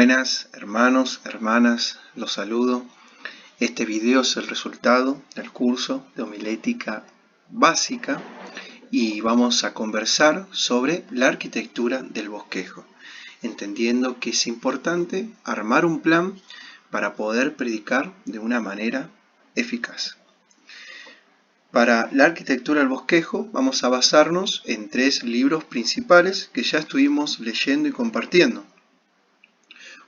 Buenas hermanos, hermanas, los saludo. Este video es el resultado del curso de homilética básica y vamos a conversar sobre la arquitectura del bosquejo, entendiendo que es importante armar un plan para poder predicar de una manera eficaz. Para la arquitectura del bosquejo vamos a basarnos en 3 libros principales que ya estuvimos leyendo y compartiendo.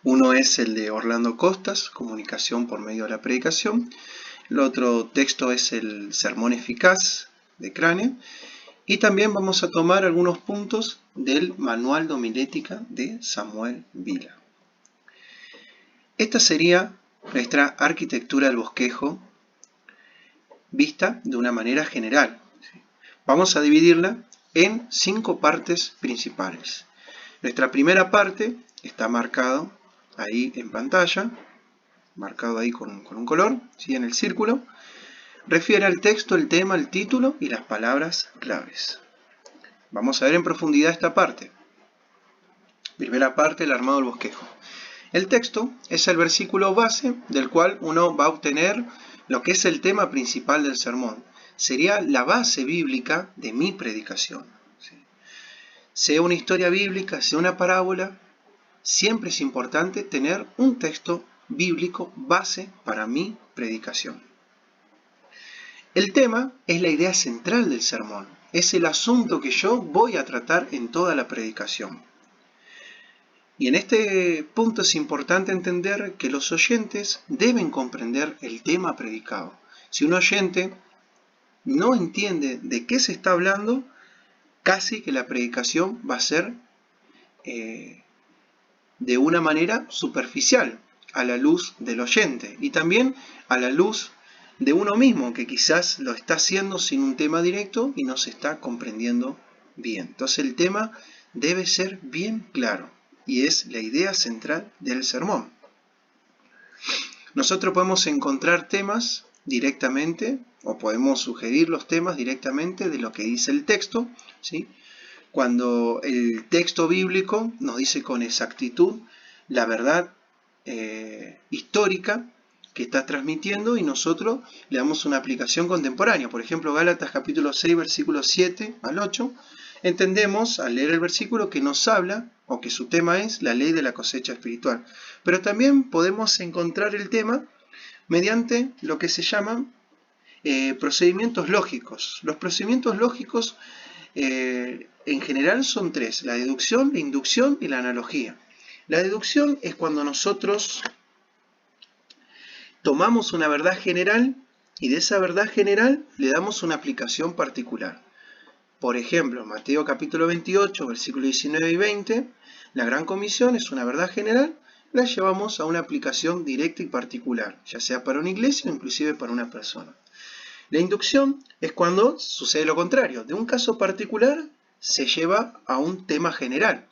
Uno es el de Orlando Costas, Comunicación por medio de la predicación. El otro texto es el Sermón Eficaz de Crane. Y también vamos a tomar algunos puntos del Manual de Homilética de Samuel Vila. Esta sería nuestra arquitectura del bosquejo vista de una manera general. Vamos a dividirla en 5 partes principales. Nuestra primera parte está marcado ahí en pantalla, marcado ahí con un color, ¿sí? En el círculo. Refiere al texto, el tema, el título y las palabras claves. Vamos a ver en profundidad esta parte. Primera parte, el armado del bosquejo. El texto es el versículo base del cual uno va a obtener lo que es el tema principal del sermón. Sería la base bíblica de mi predicación. ¿Sí? Sea una historia bíblica, sea una parábola, siempre es importante tener un texto bíblico base para mi predicación. El tema es la idea central del sermón, es el asunto que yo voy a tratar en toda la predicación. Y en este punto es importante entender que los oyentes deben comprender el tema predicado. Si un oyente no entiende de qué se está hablando, casi que la predicación va a ser de una manera superficial a la luz del oyente y también a la luz de uno mismo, que quizás lo está haciendo sin un tema directo y no se está comprendiendo bien. Entonces el tema debe ser bien claro y es la idea central del sermón. Nosotros podemos encontrar temas directamente o podemos sugerir los temas directamente de lo que dice el texto, ¿sí? Cuando el texto bíblico nos dice con exactitud la verdad histórica que está transmitiendo y nosotros le damos una aplicación contemporánea. Por ejemplo, Gálatas capítulo 6, versículos 7 al 8, entendemos al leer el versículo que nos habla o que su tema es la ley de la cosecha espiritual. Pero también podemos encontrar el tema mediante lo que se llaman procedimientos lógicos. Los procedimientos lógicos en general son 3, la deducción, la inducción y la analogía. La deducción es cuando nosotros tomamos una verdad general y de esa verdad general le damos una aplicación particular. Por ejemplo, Mateo capítulo 28, versículos 19 y 20, la gran comisión es una verdad general, la llevamos a una aplicación directa y particular, ya sea para una iglesia o inclusive para una persona. La inducción es cuando sucede lo contrario, de un caso particular se lleva a un tema general.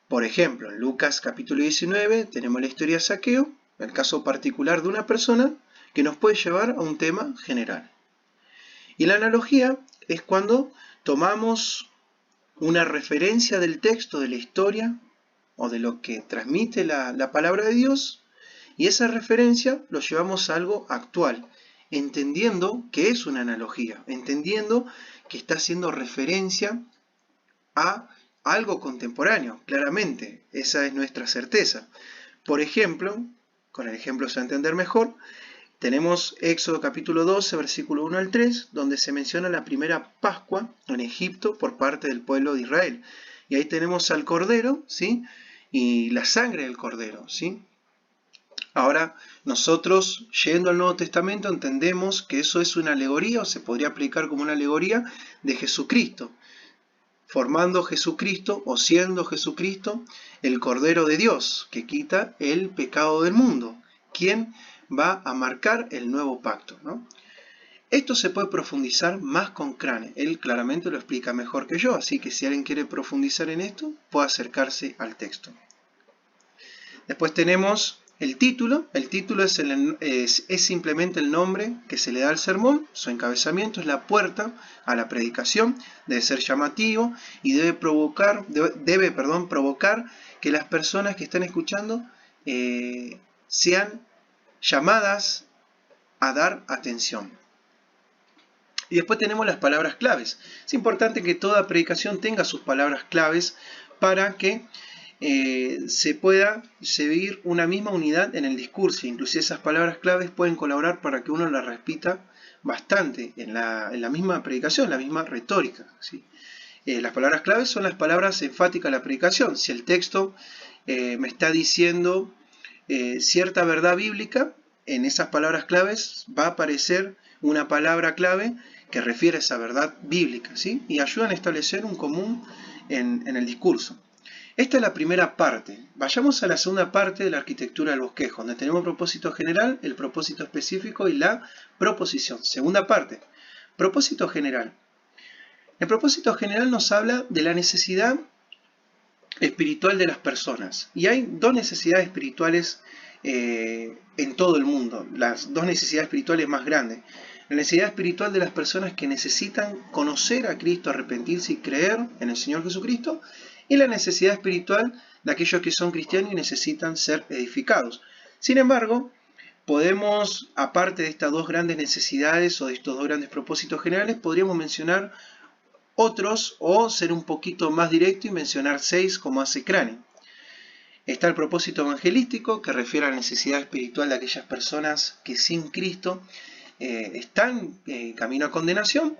Por ejemplo, en Lucas capítulo 19 tenemos la historia de Zaqueo, el caso particular de una persona que nos puede llevar a un tema general. Y la analogía es cuando tomamos una referencia del texto, de la historia o de lo que transmite la palabra de Dios y esa referencia lo llevamos a algo actual, entendiendo que es una analogía, entendiendo que está haciendo referencia a algo contemporáneo, claramente, esa es nuestra certeza. Por ejemplo, con el ejemplo se va a entender mejor, tenemos Éxodo capítulo 12, versículo 1 al 3, donde se menciona la primera Pascua en Egipto por parte del pueblo de Israel. Y ahí tenemos al Cordero, ¿sí? Y la sangre del Cordero, ¿sí? Ahora, nosotros, yendo al Nuevo Testamento, entendemos que eso es una alegoría, o se podría aplicar como una alegoría de Jesucristo, formando Jesucristo, o siendo Jesucristo, el Cordero de Dios, que quita el pecado del mundo, quien va a marcar el nuevo pacto, ¿no? Esto se puede profundizar más con Crane, él claramente lo explica mejor que yo, así que si alguien quiere profundizar en esto, puede acercarse al texto. Después tenemos el título es simplemente el nombre que se le da al sermón, su encabezamiento es la puerta a la predicación, debe ser llamativo y debe provocar que las personas que están escuchando sean llamadas a dar atención. Y después tenemos las palabras claves. Es importante que toda predicación tenga sus palabras claves para que se pueda seguir una misma unidad en el discurso. Inclusive esas palabras claves pueden colaborar para que uno las repita bastante en la misma predicación, la misma retórica, ¿sí? Las palabras claves son las palabras enfáticas de la predicación. Si el texto me está diciendo cierta verdad bíblica, en esas palabras claves va a aparecer una palabra clave que refiere a esa verdad bíblica, ¿sí? Y ayudan a establecer un común en el discurso. Esta es la primera parte. Vayamos a la segunda parte de la arquitectura del bosquejo, donde tenemos el propósito general, el propósito específico y la proposición. Segunda parte, propósito general. El propósito general nos habla de la necesidad espiritual de las personas. Y hay dos necesidades espirituales en todo el mundo, las dos necesidades espirituales más grandes. La necesidad espiritual de las personas que necesitan conocer a Cristo, arrepentirse y creer en el Señor Jesucristo, y la necesidad espiritual de aquellos que son cristianos y necesitan ser edificados. Sin embargo, podemos, aparte de estas dos grandes necesidades o de estos dos grandes propósitos generales, podríamos mencionar otros o ser un poquito más directo y mencionar 6 como hace Crane. Está el propósito evangelístico, que refiere a la necesidad espiritual de aquellas personas que sin Cristo están en camino a condenación.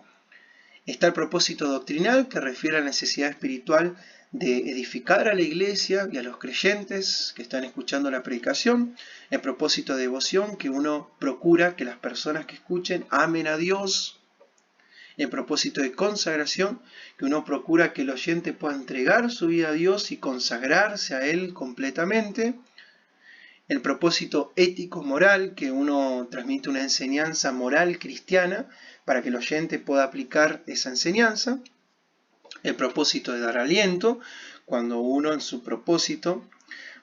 Está el propósito doctrinal, que refiere a la necesidad espiritual de edificar a la iglesia y a los creyentes que están escuchando la predicación. El propósito de devoción, que uno procura que las personas que escuchen amen a Dios. El propósito de consagración, que uno procura que el oyente pueda entregar su vida a Dios y consagrarse a Él completamente. El propósito ético-moral, que uno transmite una enseñanza moral cristiana para que el oyente pueda aplicar esa enseñanza. El propósito de dar aliento, cuando uno en su propósito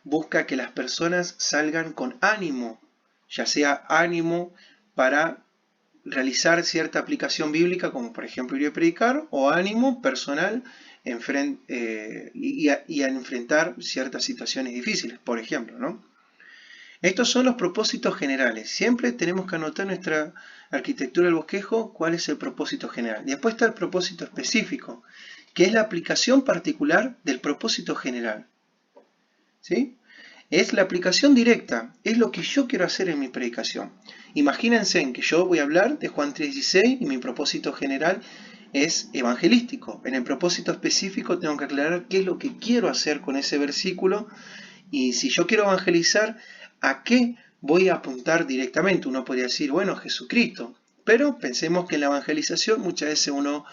busca que las personas salgan con ánimo, ya sea ánimo para realizar cierta aplicación bíblica, como por ejemplo ir a predicar, o ánimo personal y a enfrentar ciertas situaciones difíciles, por ejemplo, ¿no? Estos son los propósitos generales. Siempre tenemos que anotar en nuestra arquitectura del bosquejo cuál es el propósito general. Y después está el propósito específico, que es la aplicación particular del propósito general, ¿sí? Es la aplicación directa, es lo que yo quiero hacer en mi predicación. Imagínense en que yo voy a hablar de Juan 3:16 y mi propósito general es evangelístico. En el propósito específico tengo que aclarar qué es lo que quiero hacer con ese versículo y si yo quiero evangelizar, ¿a qué voy a apuntar directamente? Uno podría decir, bueno, Jesucristo. Pero pensemos que en la evangelización muchas veces uno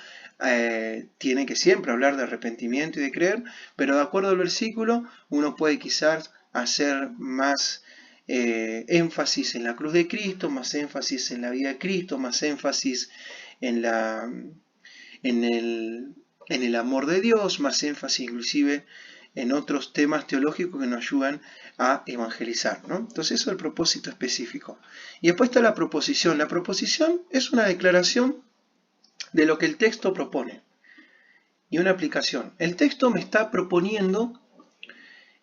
tiene que siempre hablar de arrepentimiento y de creer, pero de acuerdo al versículo uno puede quizás hacer más énfasis en la cruz de Cristo, más énfasis en la vida de Cristo, más énfasis en el amor de Dios, más énfasis inclusive en otros temas teológicos que nos ayudan a evangelizar, ¿no? Entonces eso es el propósito específico. Y después está la proposición. La proposición es una declaración de lo que el texto propone y una aplicación. El texto me está proponiendo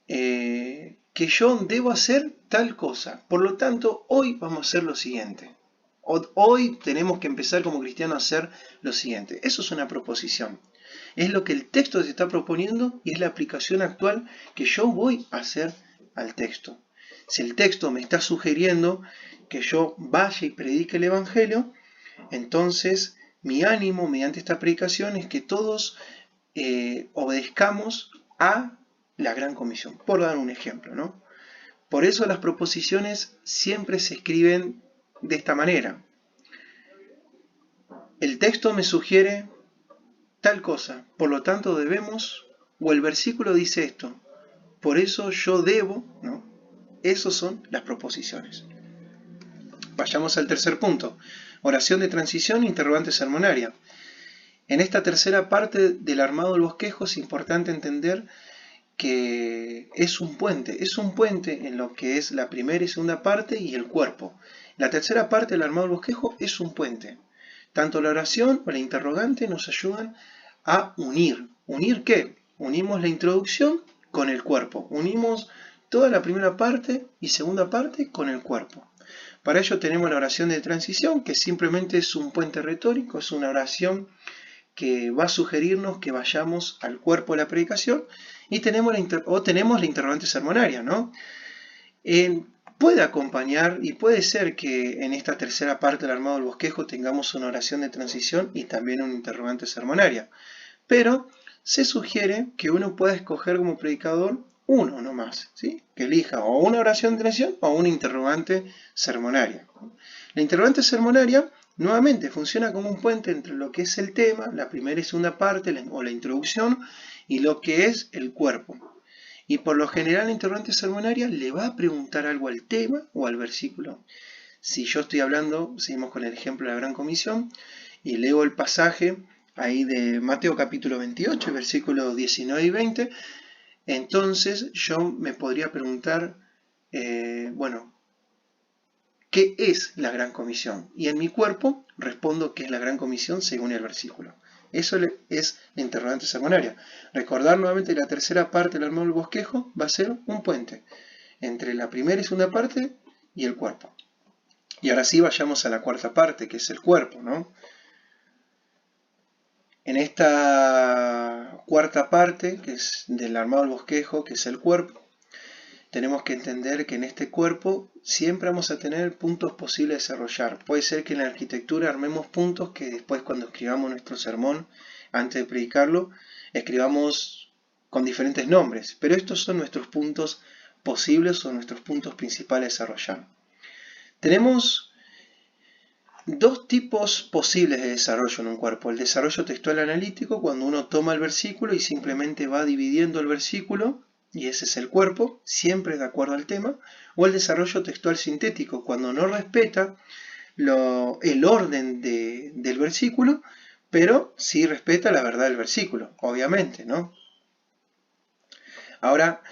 que yo debo hacer tal cosa. Por lo tanto, hoy vamos a hacer lo siguiente. Hoy tenemos que empezar como cristianos a hacer lo siguiente. Eso es una proposición. Es lo que el texto te está proponiendo y es la aplicación actual que yo voy a hacer al texto. Si el texto me está sugiriendo que yo vaya y predique el Evangelio, entonces mi ánimo mediante esta predicación es que todos obedezcamos a la gran comisión, por dar un ejemplo, ¿no? Por eso las proposiciones siempre se escriben de esta manera. El texto me sugiere tal cosa, por lo tanto debemos, o el versículo dice esto, por eso yo debo, ¿no? Esas son las proposiciones. Vayamos al tercer punto, oración de transición, interrogante sermonaria. En esta tercera parte del armado del bosquejo es importante entender que es un puente en lo que es la primera y segunda parte y el cuerpo. La tercera parte del armado del bosquejo es un puente. Tanto la oración o la interrogante nos ayudan a unir. ¿Unir qué? Unimos la introducción con el cuerpo. Unimos toda la primera parte y segunda parte con el cuerpo. Para ello tenemos la oración de transición, que simplemente es un puente retórico, es una oración que va a sugerirnos que vayamos al cuerpo de la predicación, y tenemos la interrogante sermonaria, ¿no? Puede acompañar y puede ser que en esta tercera parte del armado del bosquejo tengamos una oración de transición y también una interrogante sermonaria, pero se sugiere que uno pueda escoger como predicador uno nomás, ¿sí? Que elija o una oración de transición o una interrogante sermonaria. La interrogante sermonaria nuevamente funciona como un puente entre lo que es el tema, la primera y segunda parte o la introducción, y lo que es el cuerpo. Y por lo general la interrogante sermonaria le va a preguntar algo al tema o al versículo. Si yo estoy hablando, seguimos con el ejemplo de la Gran Comisión, y leo el pasaje ahí de Mateo capítulo 28, versículos 19 y 20, entonces yo me podría preguntar, bueno, ¿qué es la Gran Comisión? Y en mi cuerpo respondo qué es la Gran Comisión según el versículo. Eso es la interrogante sermonaria. Recordar nuevamente la tercera parte del armado del bosquejo va a ser un puente entre la primera y segunda parte y el cuerpo. Y ahora sí vayamos a la cuarta parte, que es el cuerpo, ¿no? En esta cuarta parte, que es del armado del bosquejo, que es el cuerpo, tenemos que entender que en este cuerpo siempre vamos a tener puntos posibles de desarrollar. Puede ser que en la arquitectura armemos puntos que después cuando escribamos nuestro sermón, antes de predicarlo, escribamos con diferentes nombres. Pero estos son nuestros puntos posibles o nuestros puntos principales de desarrollar. Tenemos dos tipos posibles de desarrollo en un cuerpo. El desarrollo textual analítico, cuando uno toma el versículo y simplemente va dividiendo el versículo, y ese es el cuerpo, siempre de acuerdo al tema. O el desarrollo textual sintético, cuando no respeta el orden del versículo, pero sí respeta la verdad del versículo, obviamente, ¿no? Ahora,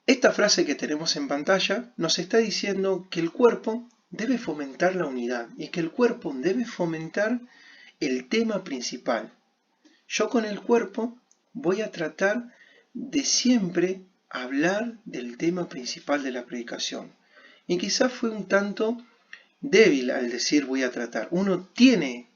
esta frase que tenemos en pantalla nos está diciendo que el cuerpo debe fomentar la unidad y que el cuerpo debe fomentar el tema principal. Yo con el cuerpo voy a tratar de siempre hablar del tema principal de la predicación. Y quizás fue un tanto débil al decir voy a tratar. Uno tiene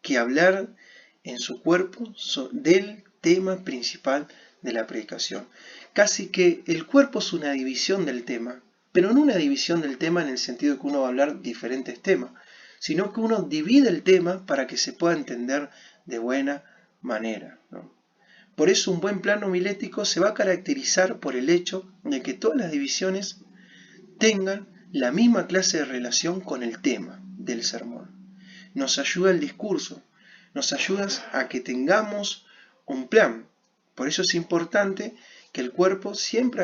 que hablar en su cuerpo del tema principal de la predicación. Casi que el cuerpo es una división del tema, pero no una división del tema en el sentido de que uno va a hablar diferentes temas, sino que uno divide el tema para que se pueda entender de buena manera, ¿no? Por eso un buen plano homilético se va a caracterizar por el hecho de que todas las divisiones tengan la misma clase de relación con el tema del sermón. Nos ayuda el discurso, nos ayuda a que tengamos un plan. Por eso es importante que el cuerpo siempre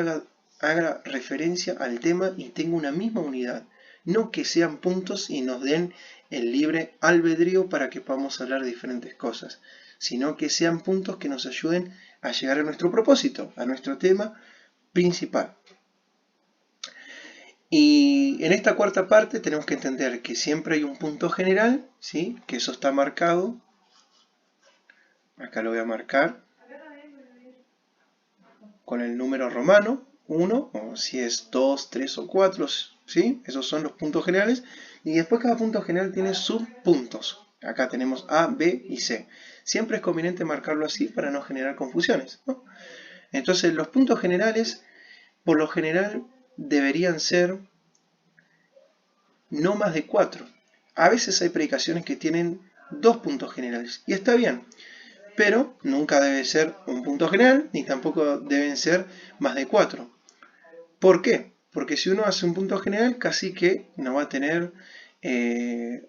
haga referencia al tema y tenga una misma unidad. No que sean puntos y nos den el libre albedrío para que podamos hablar de diferentes cosas, sino que sean puntos que nos ayuden a llegar a nuestro propósito, a nuestro tema principal. Y en esta cuarta parte tenemos que entender que siempre hay un punto general, ¿sí? Que eso está marcado. Acá lo voy a marcar con el número romano, 1, o si es 2, 3 o 4, ¿sí? Esos son los puntos generales. Y después cada punto general tiene subpuntos. Acá tenemos A, B y C. Siempre es conveniente marcarlo así para no generar confusiones, ¿no? Entonces los puntos generales, por lo general, deberían ser no más de 4. A veces hay predicaciones que tienen 2 puntos generales, y está bien, pero nunca debe ser un punto general, ni tampoco deben ser más de 4. ¿Por qué? Porque si uno hace un punto general, casi que no va a tener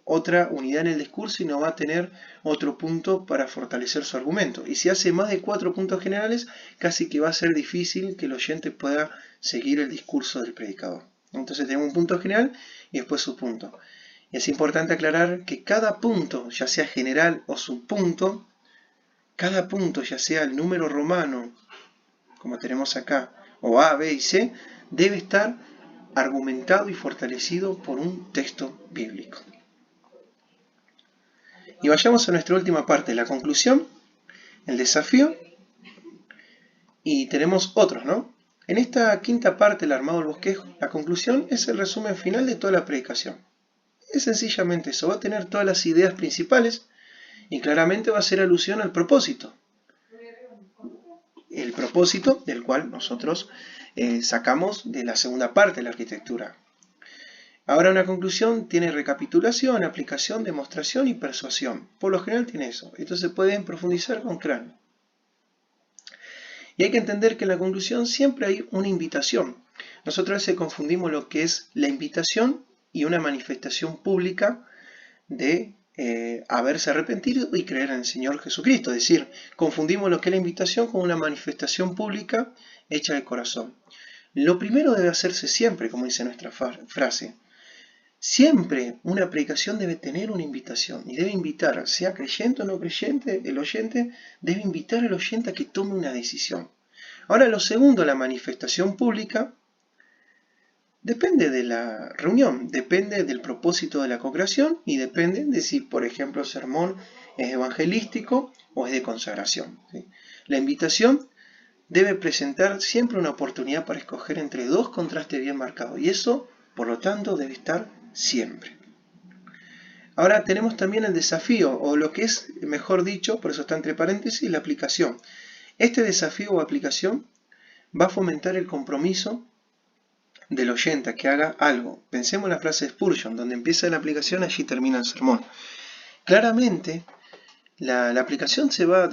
otra unidad en el discurso y no va a tener otro punto para fortalecer su argumento. Y si hace más de 4 puntos generales, casi que va a ser difícil que el oyente pueda seguir el discurso del predicador. Entonces tenemos un punto general y después su punto. Y es importante aclarar que cada punto, ya sea general o subpunto, cada punto, ya sea el número romano como tenemos acá, o A, B y C, debe estar argumentado y fortalecido por un texto bíblico. Y vayamos a nuestra última parte, la conclusión, el desafío, y tenemos otros, ¿no? En esta quinta parte, el armado del bosquejo, la conclusión es el resumen final de toda la predicación. Es sencillamente eso, va a tener todas las ideas principales y claramente va a hacer alusión al propósito. El propósito del cual nosotros sacamos de la segunda parte de la arquitectura. Ahora una conclusión tiene recapitulación, aplicación, demostración y persuasión. Por lo general tiene eso. Esto se puede profundizar con cráneo. Y hay que entender que en la conclusión siempre hay una invitación. Nosotros a veces confundimos lo que es la invitación y una manifestación pública de haberse arrepentido y creer en el Señor Jesucristo. Es decir, confundimos lo que es la invitación con una manifestación pública hecha de corazón. Lo primero debe hacerse siempre, como dice nuestra frase. Siempre una predicación debe tener una invitación y debe invitar, sea creyente o no creyente, el oyente debe invitar al oyente a que tome una decisión. Ahora lo segundo, la manifestación pública, depende de la reunión, depende del propósito de la congregación y depende de si, por ejemplo, el sermón es evangelístico o es de consagración, ¿sí? La invitación debe presentar siempre una oportunidad para escoger entre dos contrastes bien marcados y eso, por lo tanto, debe estar siempre. Ahora tenemos también el desafío, o lo que es, mejor dicho, por eso está entre paréntesis, la aplicación. Este desafío o aplicación va a fomentar el compromiso del oyente a que haga algo. Pensemos en la frase de Spurgeon, donde empieza la aplicación, allí termina el sermón. Claramente, la aplicación se va a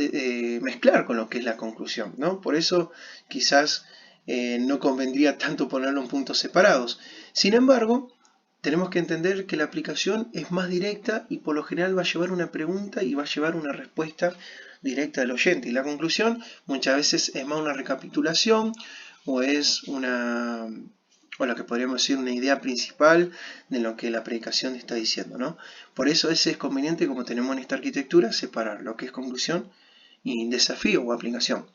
mezclar con lo que es la conclusión, ¿no? Por eso quizás no convendría tanto ponerlo en puntos separados. Sin embargo, tenemos que entender que la aplicación es más directa y por lo general va a llevar una pregunta y va a llevar una respuesta directa del oyente. Y la conclusión muchas veces es más una recapitulación o es lo que podríamos decir una idea principal de lo que la predicación está diciendo, ¿no? Por eso es conveniente, como tenemos en esta arquitectura, separar lo que es conclusión y desafío o aplicación.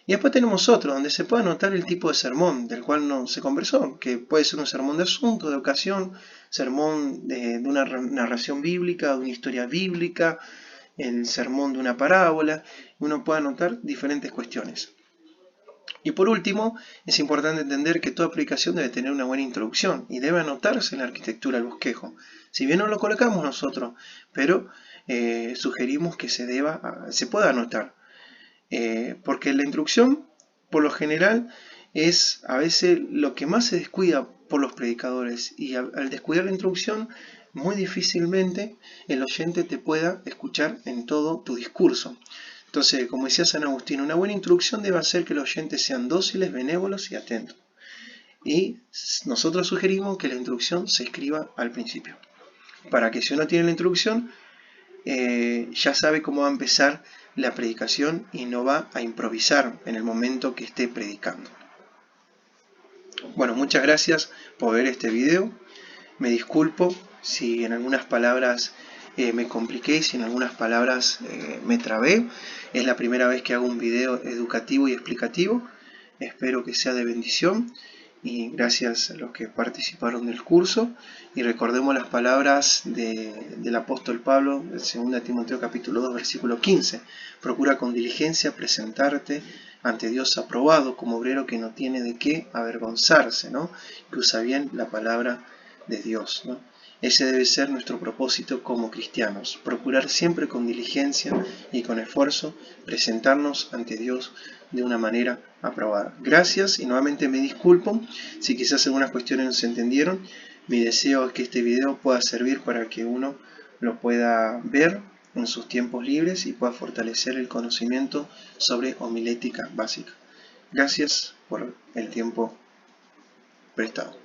Y después tenemos otro, donde se puede anotar el tipo de sermón del cual no se conversó, que puede ser un sermón de asunto, de ocasión, sermón de una narración bíblica, de una historia bíblica, el sermón de una parábola. Uno puede anotar diferentes cuestiones. Y por último, es importante entender que toda predicación debe tener una buena introducción y debe anotarse en la arquitectura del bosquejo. Si bien no lo colocamos nosotros, pero sugerimos que se pueda anotar. Porque la introducción, por lo general, es a veces lo que más se descuida por los predicadores. Y al descuidar la introducción, muy difícilmente el oyente te pueda escuchar en todo tu discurso. Entonces, como decía San Agustín, una buena introducción debe hacer que los oyentes sean dóciles, benévolos y atentos. Y nosotros sugerimos que la introducción se escriba al principio, para que si uno tiene la introducción, ya sabe cómo va a empezar la predicación y no va a improvisar en el momento que esté predicando. Bueno, muchas gracias por ver este video. Me disculpo si en algunas palabras me compliqué, si en algunas palabras me trabé. Es la primera vez que hago un video educativo y explicativo. Espero que sea de bendición. Y gracias a los que participaron del curso. Y recordemos las palabras del apóstol Pablo, del 2 Timoteo capítulo 2, versículo 15. Procura con diligencia presentarte ante Dios aprobado, como obrero que no tiene de qué avergonzarse, ¿no? Que usa bien la palabra de Dios, ¿no? Ese debe ser nuestro propósito como cristianos, procurar siempre con diligencia y con esfuerzo presentarnos ante Dios de una manera aprobada. Gracias y nuevamente me disculpo si quizás algunas cuestiones no se entendieron. Mi deseo es que este video pueda servir para que uno lo pueda ver en sus tiempos libres y pueda fortalecer el conocimiento sobre homilética básica. Gracias por el tiempo prestado.